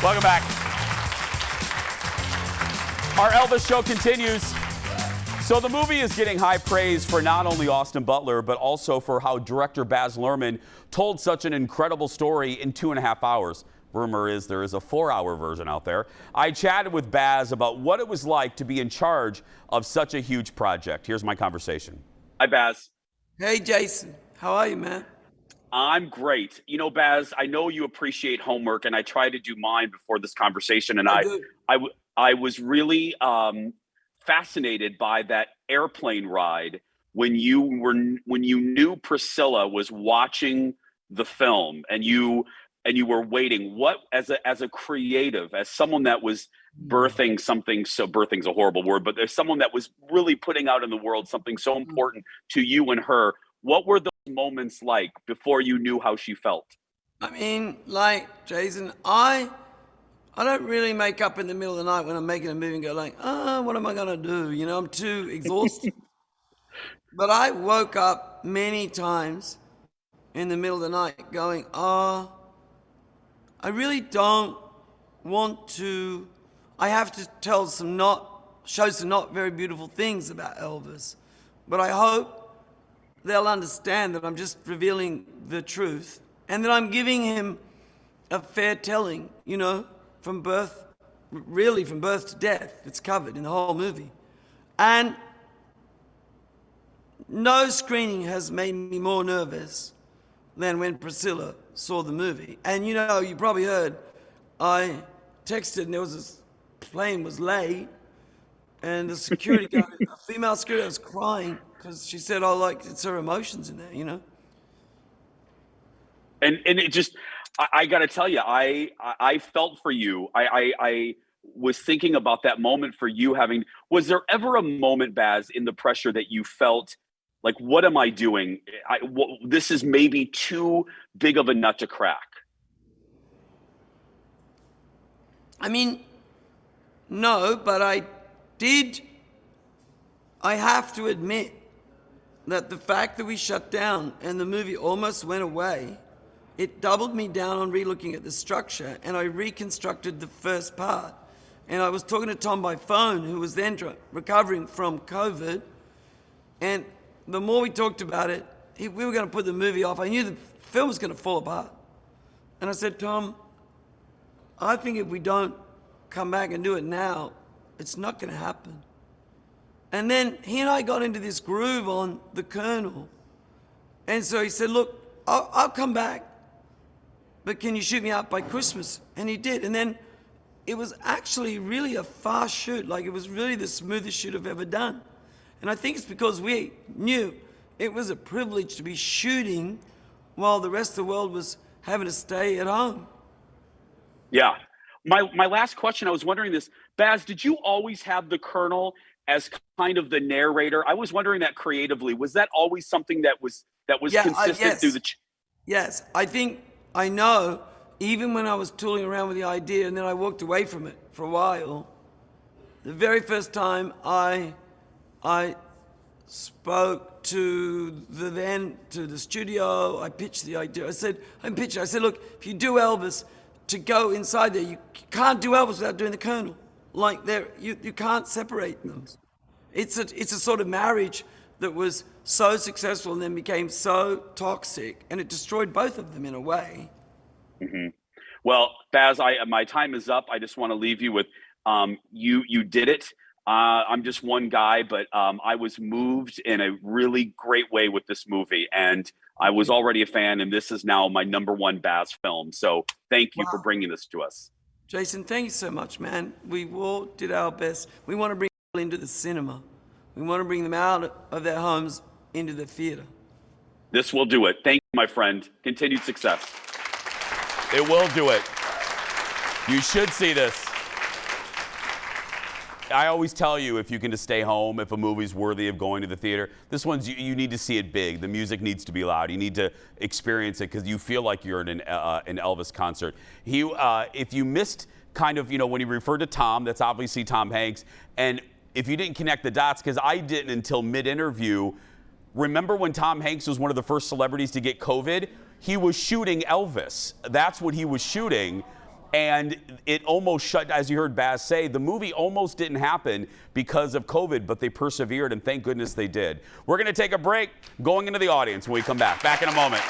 Welcome back. Our Elvis show continues. So the movie is getting high praise for not only Austin Butler, but also for how director Baz Luhrmann told such an incredible story in 2.5 hours. Rumor is there is a 4-hour version out there. I chatted with Baz about what it was like to be in charge of such a huge project. Here's my conversation. Hi, Baz. Hey, Jason. How are you, man? I'm great. You know, Baz, I know you appreciate homework, and I tried to do mine before this conversation, and I was really fascinated by that airplane ride when you knew Priscilla was watching the film, and you were waiting. What, as a creative, as someone that was birthing something, so birthing's a horrible word, but there's someone that was really putting out in the world something so important to you and her. What were those moments like before you knew how she felt? I mean, like, Jason, I don't really make up in the middle of the night when I'm making a movie and go like, what am I going to do? You know, I'm too exhausted. But I woke up many times in the middle of the night going, I really don't want to, I have to show some not very beautiful things about Elvis. But I hope they'll understand that I'm just revealing the truth and that I'm giving him a fair telling, you know, from birth to death. It's covered in the whole movie. And no screening has made me more nervous than when Priscilla saw the movie. And you know, you probably heard, I texted and there was this plane was late and the security guard, a female security guard was crying because she said, oh, like, it's her emotions in there, you know? And it just, I got to tell you, I felt for you. I was thinking about that moment for you having, was there ever a moment, Baz, in the pressure that you felt like, what am I doing? This is maybe too big of a nut to crack. I mean, no, but I have to admit that the fact that we shut down and the movie almost went away, it doubled me down on relooking at the structure, and I reconstructed the first part. And I was talking to Tom by phone, who was then recovering from COVID, and the more we talked about it, we were going to put the movie off. I knew the film was going to fall apart. And I said, Tom, I think if we don't come back and do it now, it's not going to happen. And then he and I got into this groove on the Colonel. And so he said, look, I'll come back, but can you shoot me out by Christmas? And he did. And then it was actually really a fast shoot. Like, it was really the smoothest shoot I've ever done. And I think it's because we knew it was a privilege to be shooting while the rest of the world was having to stay at home. Yeah. My last question, I was wondering this, Baz, did you always have the Colonel as kind of the narrator? I was wondering that creatively. Was that always something that was consistent yes. through the... Yes, I know, even when I was tooling around with the idea and then I walked away from it for a while, the very first time I spoke to the studio, I pitched the idea. I said, look, if you do Elvis, to go inside there, you can't do Elvis without doing the Colonel. Like, you can't separate them. It's a sort of marriage that was so successful and then became so toxic, and it destroyed both of them in a way. Mm-hmm. Well, Baz, my time is up. I just want to leave you with, you did it. I'm just one guy, but I was moved in a really great way with this movie, and I was already a fan, and this is now my #1 Baz film. So thank you for bringing this to us. Jason, thank you so much, man. We all did our best. We want to bring people into the cinema. We want to bring them out of their homes into the theater. This will do it. Thank you, my friend. Continued success. It will do it. You should see this. I always tell you, if you can just stay home, if a movie's worthy of going to the theater, this one's, you need to see it big. The music needs to be loud. You need to experience it because you feel like you're in an Elvis concert. If you missed kind of, when he referred to Tom, that's obviously Tom Hanks. And if you didn't connect the dots, because I didn't until mid-interview, remember when Tom Hanks was one of the first celebrities to get COVID? He was shooting Elvis. That's what he was shooting. And it almost shut, as you heard Baz say, the movie almost didn't happen because of COVID, but they persevered, and thank goodness they did. We're going to take a break, going into the audience when we come back. Back in a moment.